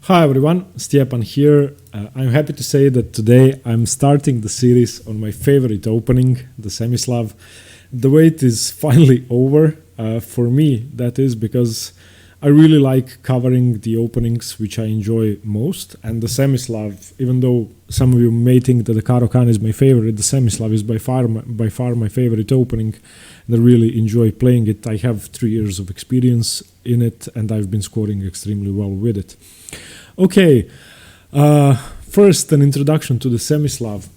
Hi everyone, Stjepan here. I'm happy to say that today I'm starting the series on my favorite opening, the Semi-Slav. The wait is finally over, for me that is, because I really like covering the openings which I enjoy most, and the Semi-Slav, even though some of you may think that the Caro-Kann is my favorite, the Semi-Slav is by far my favorite opening, and I really enjoy playing it. I have 3 years of experience in it and I've been scoring extremely well with it. Okay, first an introduction to the Semi-Slav.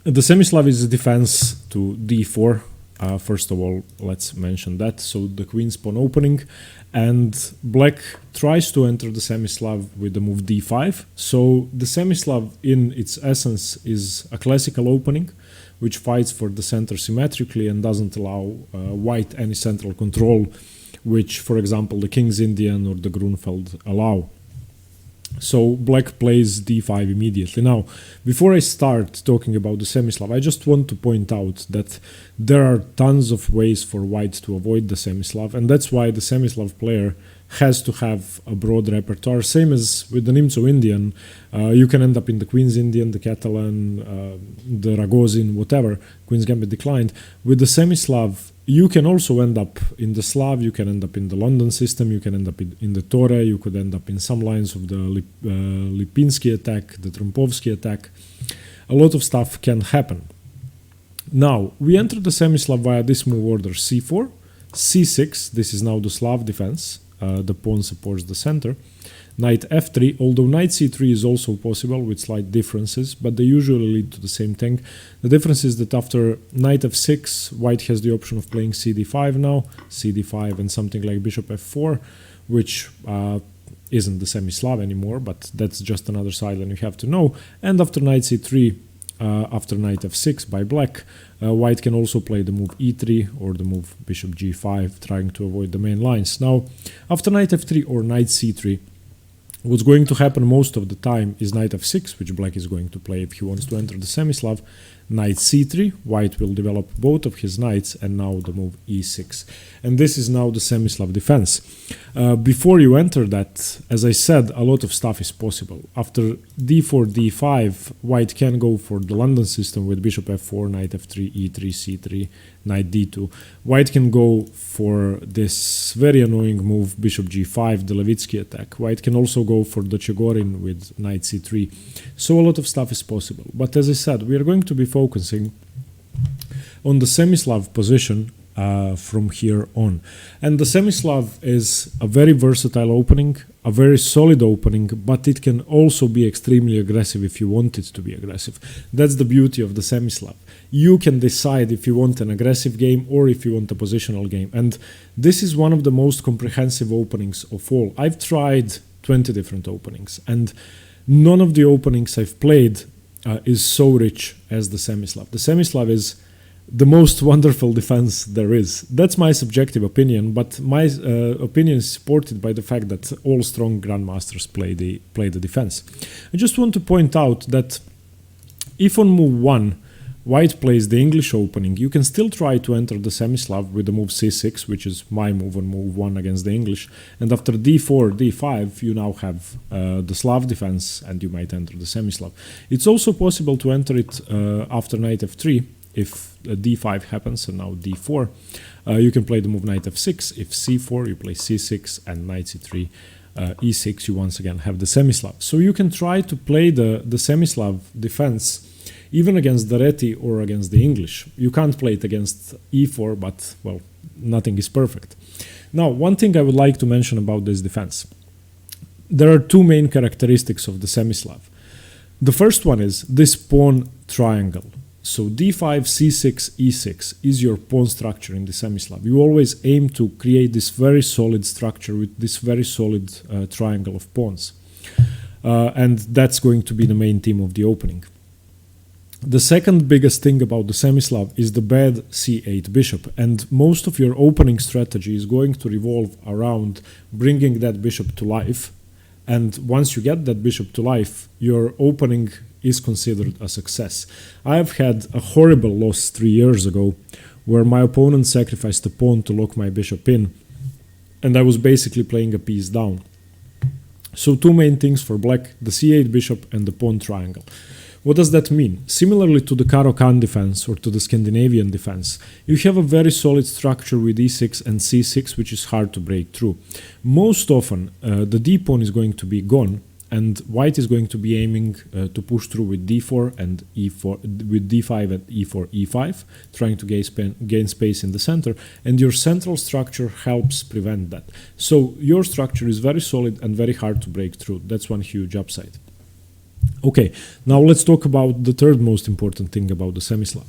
The Semi-Slav is a defense to d4. First of all, let's mention that. So the queen's pawn opening, and black tries to enter the Semi-Slav with the move d5. So the Semi-Slav in its essence is a classical opening which fights for the center symmetrically and doesn't allow white any central control, which, for example, the King's Indian or the Grunfeld allow. So black plays d5 immediately. Now, before I start talking about the Semi-Slav, I just want to point out that there are tons of ways for white to avoid the Semi-Slav, and that's why the Semi-Slav player has to have a broad repertoire. Same as with the Nimzo Indian, you can end up in the Queen's Indian, the Catalan, the Ragozin, whatever, Queen's Gambit declined. With the Semi-Slav, you can also end up in the Slav, you can end up in the London system, you can end up in the Tore, you could end up in some lines of the Lipinski attack, the Trumpovsky attack. A lot of stuff can happen. Now, we enter the Semi-Slav via this move order c4, c6, this is now the Slav defense, the pawn supports the center. Knight f3, although knight c3 is also possible with slight differences, but they usually lead to the same thing. The difference is that after knight f6, white has the option of playing cd5 now, cd5 and something like bishop f4, which isn't the Semi-Slav anymore, but that's just another sideline you have to know. And after knight c3, after knight f6 by black, white can also play the move e3 or the move bishop g5, trying to avoid the main lines. Now, after knight f3 or knight c3, what's going to happen most of the time is knight f6, which black is going to play if he wants to enter the Semi-Slav. Knight c3, white will develop both of his knights, and now the move e6. And this is now the Semi-Slav defense. Before you enter that, as I said, a lot of stuff is possible. After d4, d5, white can go for the London system with bishop f4, knight f3, e3, c3, knight d2. White can go for this very annoying move, bishop g5, the Levitsky attack. White can also go for the Chigorin with knight c3. So a lot of stuff is possible. But as I said, we are going to be focusing on the Semi-Slav position from here on. And the Semi-Slav is a very versatile opening, a very solid opening, but it can also be extremely aggressive if you want it to be aggressive. That's the beauty of the Semi-Slav. You can decide if you want an aggressive game or if you want a positional game. And this is one of the most comprehensive openings of all. I've tried 20 different openings, and none of the openings I've played is so rich as the Semi-Slav. The Semi-Slav is the most wonderful defense there is. That's my subjective opinion, but my opinion is supported by the fact that all strong grandmasters play the defense. I just want to point out that if on move 1 white plays the English opening, you can still try to enter the Semi-Slav with the move c6, which is my move on move 1 against the English. And after d4, d5, you now have the Slav defense, and you might enter the Semi-Slav. It's also possible to enter it after knight f3, if d5 happens, and now d4. You can play the move knight f6, if c4, you play c6, and knight c3, e6, you once again have the Semi-Slav. So you can try to play the Semi-Slav defense even against the Reti or against the English. You can't play it against e4, but, well, nothing is perfect. Now, one thing I would like to mention about this defense. There are two main characteristics of the Semi-Slav. The first one is this pawn triangle. So d5, c6, e6 is your pawn structure in the Semi-Slav. You always aim to create this very solid structure with this very solid triangle of pawns. And that's going to be the main theme of the opening. The second biggest thing about the Semi-Slav is the bad c8 bishop, and most of your opening strategy is going to revolve around bringing that bishop to life, and once you get that bishop to life, your opening is considered a success. I have had a horrible loss 3 years ago where my opponent sacrificed a pawn to lock my bishop in, and I was basically playing a piece down. So two main things for black, the c8 bishop and the pawn triangle. What does that mean? Similarly to the Caro-Kann defense or to the Scandinavian defense, you have a very solid structure with e6 and c6, which is hard to break through. Most often, the d pawn is going to be gone, and white is going to be aiming to push through with d4 and e4, with d5 and e4, e5, trying to gain space in the center, and your central structure helps prevent that. So your structure is very solid and very hard to break through. That's one huge upside. Okay, now let's talk about the third most important thing about the Semi-Slav.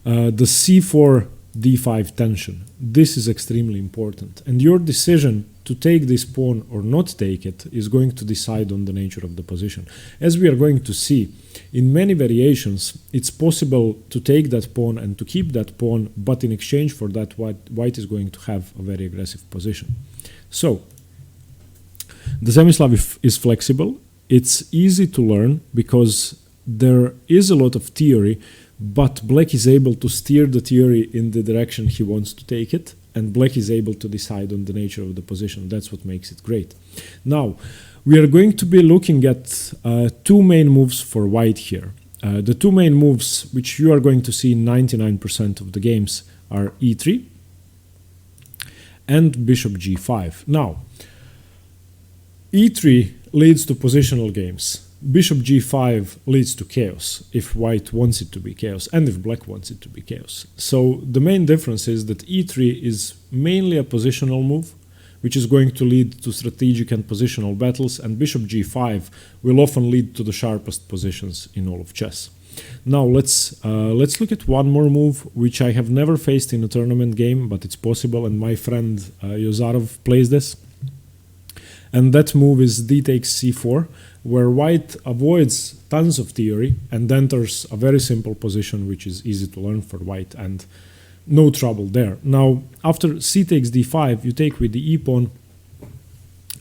The c4 d5 tension. This is extremely important, and your decision to take this pawn or not take it is going to decide on the nature of the position. As we are going to see, in many variations, it's possible to take that pawn and to keep that pawn, but in exchange for that, white is going to have a very aggressive position. So, the Semi-Slav is flexible. It's easy to learn because there is a lot of theory, but black is able to steer the theory in the direction he wants to take it, and black is able to decide on the nature of the position. That's what makes it great. Now, we are going to be looking at two main moves for white here. The two main moves, which you are going to see in 99% of the games, are e3 and bishop g5. Now, e3 leads to positional games. Bishop g5 leads to chaos if white wants it to be chaos and if black wants it to be chaos. So the main difference is that e3 is mainly a positional move, which is going to lead to strategic and positional battles, and bishop g5 will often lead to the sharpest positions in all of chess. Now let's look at one more move which I have never faced in a tournament game, but it's possible, and my friend Yozarov plays this. And that move is d takes c4, where white avoids tons of theory and enters a very simple position which is easy to learn for white and no trouble there. Now, after c takes d5, you take with the e-pawn,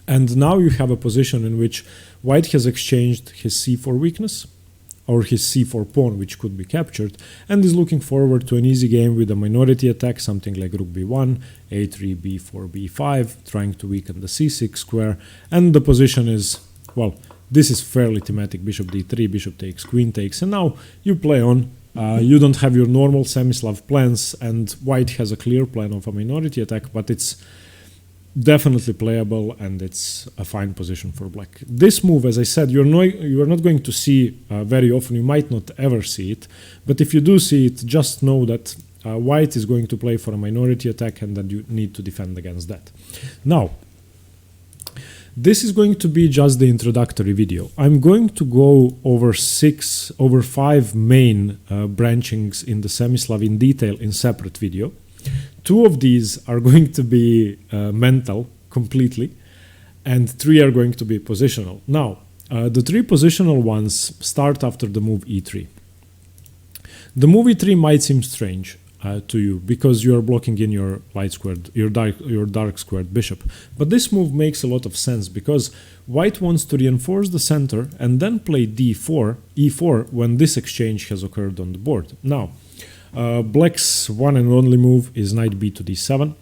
and now you have a position in which white has exchanged his c4 weakness, or his c4 pawn, which could be captured, and is looking forward to an easy game with a minority attack, something like rook b1, a3, b4, b5, trying to weaken the c6 square, and the position is, well, this is fairly thematic, bishop d3, bishop takes, queen takes, and now you play on. You don't have your normal Semi-Slav plans, and white has a clear plan of a minority attack, but it's definitely playable and it's a fine position for black. This move, as I said, you are not going to see very often. You might not ever see it, but if you do see it, just know that white is going to play for a minority attack and that you need to defend against that. Now, this is going to be just the introductory video. I'm going to go over 5 main branchings in the Semi-Slav in detail in separate video. 2 of these are going to be mental completely, and 3 are going to be positional. Now, the 3 positional ones start after the move e3. The move e3 might seem strange to you because you are blocking in your light squared, your dark squared bishop. But this move makes a lot of sense because white wants to reinforce the center and then play d4, e4 when this exchange has occurred on the board. Now, black's one and only move is knight b to d7,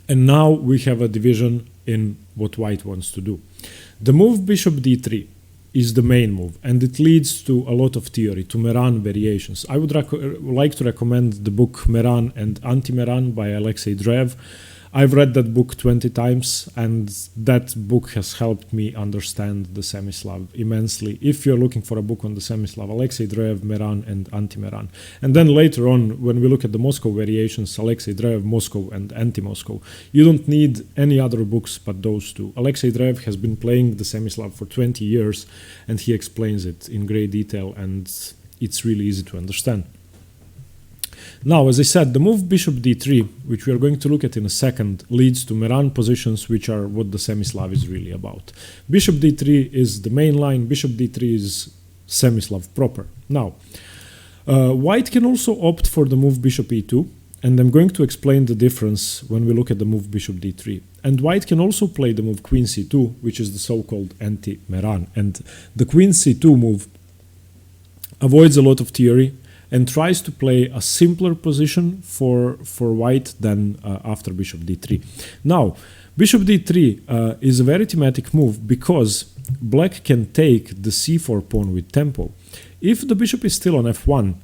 and now we have a division in what white wants to do. The move bishop d3 is the main move, and it leads to a lot of theory, to Meran variations. I would like to recommend the book Meran and Anti-Meran by Alexei Drev. I've read that book 20 times, and that book has helped me understand the Semi-Slav immensely. If you're looking for a book on the Semi-Slav, Alexei Drev, Meran, and Anti-Meran. And then later on, when we look at the Moscow variations, Alexei Drev, Moscow, and Anti-Moscow, you don't need any other books but those 2. Alexei Drev has been playing the Semi-Slav for 20 years, and he explains it in great detail, and it's really easy to understand. Now, as I said, the move bishop d3, which we are going to look at in a second, leads to Meran positions, which are what the Semi-Slav is really about. Bishop d3 is the main line, bishop d3 is Semi-Slav proper. Now, white can also opt for the move bishop e2, and I'm going to explain the difference when we look at the move bishop d3. And white can also play the move queen c2, which is the so-called anti-Meran. And the queen c2 move avoids a lot of theory and tries to play a simpler position for white than after bishop d3. Now, Bishop d3 is a very thematic move because black can take the c4 pawn with tempo. If the bishop is still on f1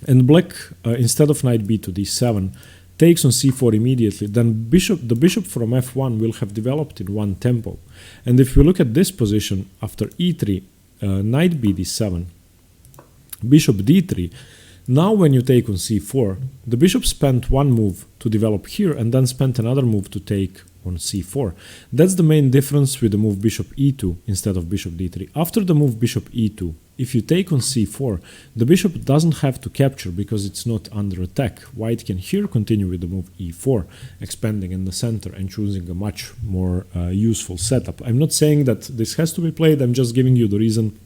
and black, instead of knight b to d7, takes on c4 immediately, then the bishop from f1 will have developed in one tempo. And if we look at this position after e3, knight b d7, bishop d3, now when you take on c4, the bishop spent one move to develop here and then spent another move to take on c4. That's the main difference with the move bishop e2 instead of bishop d3. After the move bishop e2, if you take on c4, the bishop doesn't have to capture because it's not under attack. White can here continue with the move e4, expanding in the center and choosing a much more useful setup. I'm not saying that this has to be played, I'm just giving you the reason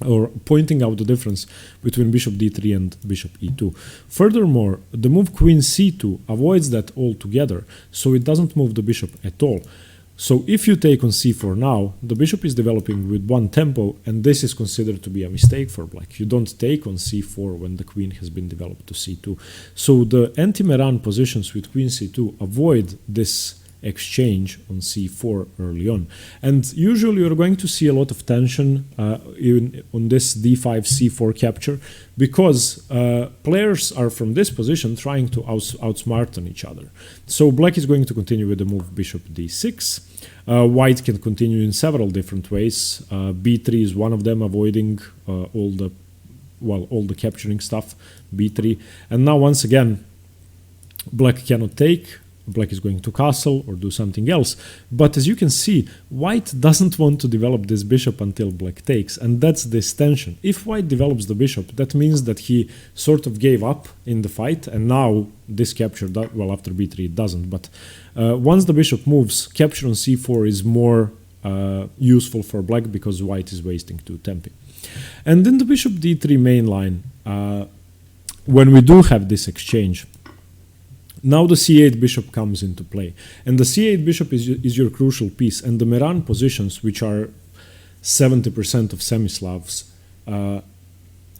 or pointing out the difference between bishop d3 and bishop e2. Furthermore, the move queen c2 avoids that altogether, so it doesn't move the bishop at all. So if you take on c4 now, the bishop is developing with one tempo, and this is considered to be a mistake for black. You don't take on c4 when the queen has been developed to c2. So the anti-Meran positions with queen c2 avoid this exchange on c4 early on, and usually you're going to see a lot of tension on this d5 c4 capture because players are from this position trying to outsmart on each other. So black is going to continue with the move bishop d6. White can continue in several different ways. b3 is one of them, avoiding all the capturing stuff, b3. And now once again, black cannot take. Black is going to castle or do something else. But as you can see, white doesn't want to develop this bishop until black takes, and that's this tension. If white develops the bishop, that means that he sort of gave up in the fight, and now this capture, well, after b3 it doesn't, but once the bishop moves, capture on c4 is more useful for black because white is wasting two tempi. And in the bishop d3 main line, when we do have this exchange, now the c8 bishop comes into play, and the c8 bishop is your crucial piece, and the Meran positions, which are 70% of Semi-Slavs,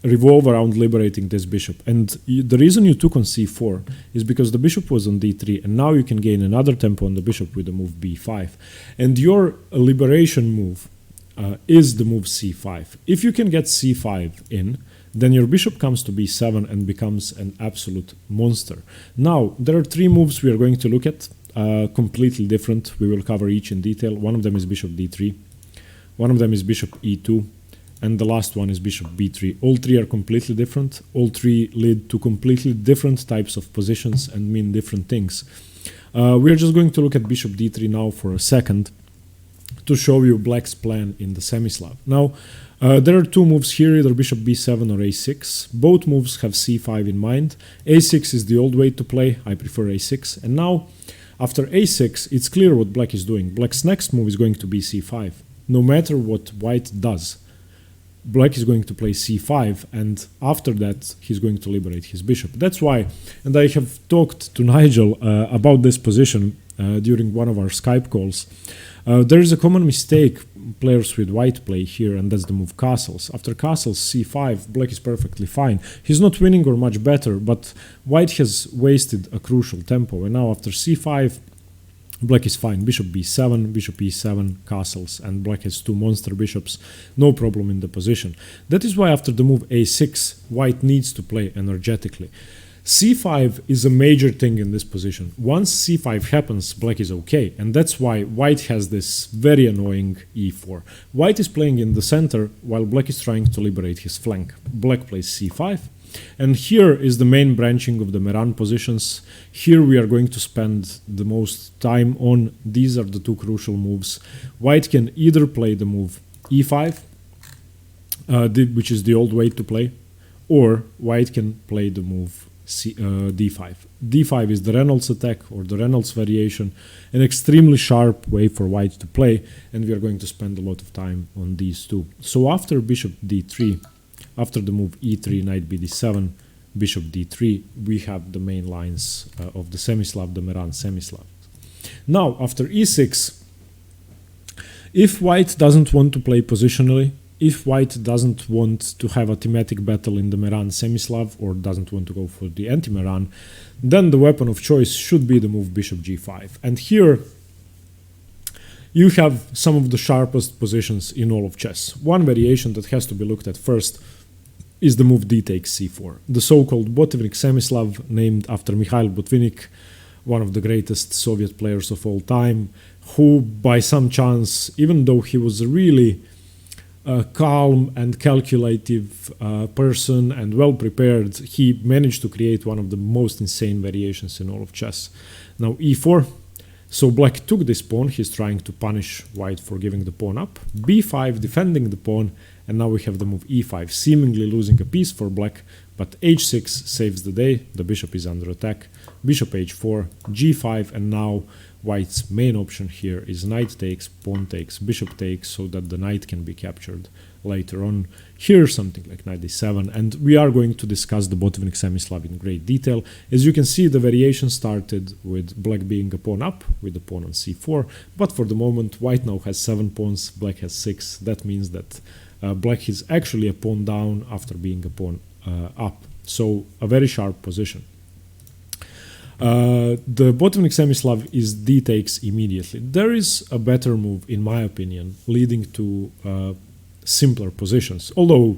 revolve around liberating this bishop. And the reason you took on c4 is because the bishop was on d3, and now you can gain another tempo on the bishop with the move b5. And your liberation move is the move c5. If you can get c5 in, then your bishop comes to b7 and becomes an absolute monster. Now, there are three moves we are going to look at, completely different. We will cover each in detail. One of them is bishop d3, one of them is bishop e2, and the last one is bishop b3. All three are completely different. All three lead to completely different types of positions and mean different things. We are just going to look at bishop d3 now for a second to show you black's plan in the Semi-Slav. Now, there are two moves here, either bishop b7 or a6. Both moves have c5 in mind. a6 is the old way to play. I prefer a6. And now, after a6, it's clear what black is doing. Black's next move is going to be c5. No matter what white does, black is going to play c5, and after that, he's going to liberate his bishop. That's why, and I have talked to Nigel about this position during one of our Skype calls. There is a common mistake players with white play here, and that's the move castles. After castles c5, black is perfectly fine. He's not winning or much better, but white has wasted a crucial tempo, and now after c5, black is fine. Bishop b7, bishop e7, castles, and black has two monster bishops, no problem in the position. That is why after the move a6, white needs to play energetically. c5 is a major thing in this position. Once c5 happens, black is okay, and that's why white has this very annoying e4. White is playing in the center while black is trying to liberate his flank. Black plays c5, and here is the main branching of the Meran positions. Here we are going to spend the most time on. These are the two crucial moves. White can either play the move e5, which is the old way to play, or white can play the move d5. d5 is the Reynolds attack or the Reynolds variation, an extremely sharp way for white to play, and we are going to spend a lot of time on these two. So after bishop d3, after the move e3, knight bd7, bishop d3, we have the main lines of the Semi-Slav, the Meran Semi-Slav. Now after e6, if white doesn't want to play positionally, if white doesn't want to have a thematic battle in the meran semi-Slav or doesn't want to go for the anti-meran, then the weapon of choice should be the move bishop g5. And here you have some of the sharpest positions in all of chess. One variation that has to be looked at first is the move d takes c4, the so-called botvinnik semi-Slav, named after Mikhail Botvinnik, one of the greatest Soviet players of all time, who by some chance, even though he was a really calm and calculative person and well prepared, he managed to create one of the most insane variations in all of chess. Now e4, so black took this pawn, he's trying to punish white for giving the pawn up, b5 defending the pawn, and now we have the move e5, seemingly losing a piece for black, but h6 saves the day, the bishop is under attack, bishop h4, g5, and now white's main option here is knight takes, pawn takes, bishop takes, so that the knight can be captured later on. Here something like knight d7, and we are going to discuss the botvinnik semi-Slav in great detail. As you can see, the variation started with black being a pawn up, with the pawn on c4, but for the moment white now has 7 pawns, black has 6. That means that black is actually a pawn down after being a pawn up, so a very sharp position. The botvinnik semi-Slav is d takes immediately. There is a better move, in my opinion, leading to simpler positions, although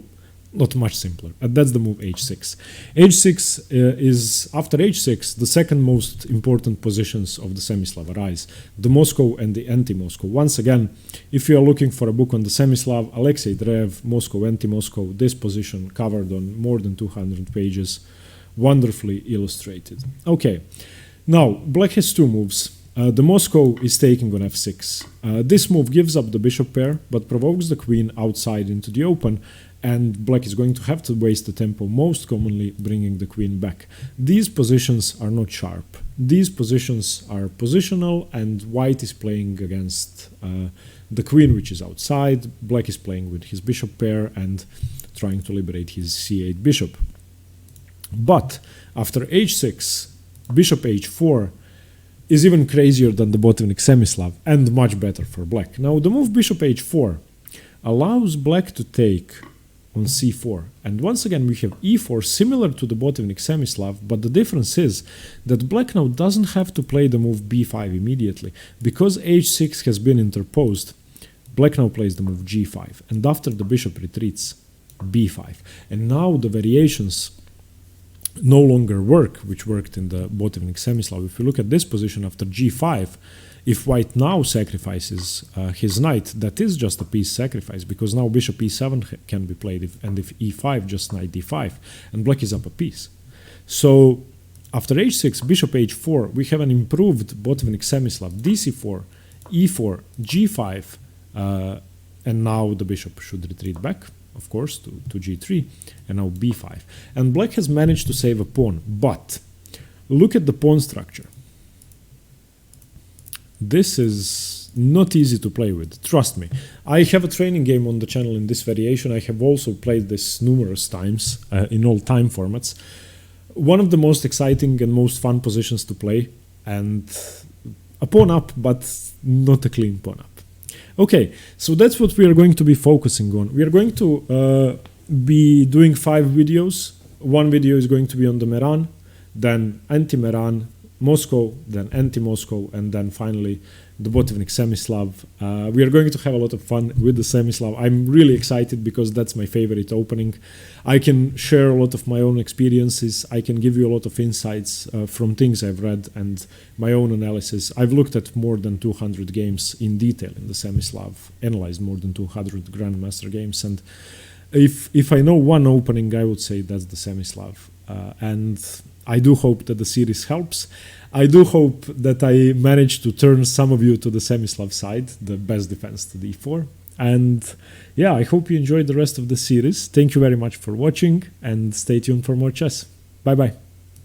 not much simpler, and that's the move h6. h6 is, after h6, the second most important positions of the semi-Slav arise, the Moscow and the anti-Moscow. Once again, if you are looking for a book on the semi-Slav, Alexei Drev, Moscow, anti-Moscow, this position covered on more than 200 pages, wonderfully illustrated. Okay, now black has two moves. The Moscow is taking on f6. This move gives up the bishop pair, but provokes the queen outside into the open, and black is going to have to waste the tempo, most commonly bringing the queen back. These positions are not sharp. These positions are positional, and white is playing against the queen, which is outside. Black is playing with his bishop pair and trying to liberate his c8 bishop. But after h6, bishop h4 is even crazier than the botvinnik semi-Slav and much better for black. Now the move bishop h4 allows black to take on c4, and once again we have e4 similar to the botvinnik semi-Slav, but the difference is that black now doesn't have to play the move b5 immediately. Because h6 has been interposed, black now plays the move g5, and after the bishop retreats, b5. And now the variations no longer work, which worked in the botvinnik semi-Slav. If you look at this position after g5, if white now sacrifices his knight, that is just a piece sacrifice, because now bishop e7 can be played, and if e5, just knight d5, and black is up a piece. So after h6, bishop h4, we have an improved botvinnik semi-Slav, dc4, e4, g5, and now the bishop should retreat back, of course, to g3, and now b5. And black has managed to save a pawn, but look at the pawn structure. This is not easy to play with, trust me. I have a training game on the channel in this variation. I have also played this numerous times in all time formats. One of the most exciting and most fun positions to play, and a pawn up, but not a clean pawn up. Okay, so that's what we are going to be focusing on. We are going to be doing 5 videos. One video is going to be on the meran, then anti-meran, Moscow, then anti-Moscow, and then finally the botvinnik semi-Slav. We are going to have a lot of fun with the semi-Slav. I'm really excited because that's my favorite opening. I can share a lot of my own experiences. I can give you a lot of insights from things I've read and my own analysis. I've looked at more than 200 games in detail in the semi-Slav, analyzed more than 200 grandmaster games, and if I know one opening, I would say that's the semi-Slav. And I do hope that the series helps. I do hope that I managed to turn some of you to the semi-Slav side, the best defense to d4. And yeah, I hope you enjoyed the rest of the series. Thank you very much for watching, and stay tuned for more chess. Bye bye.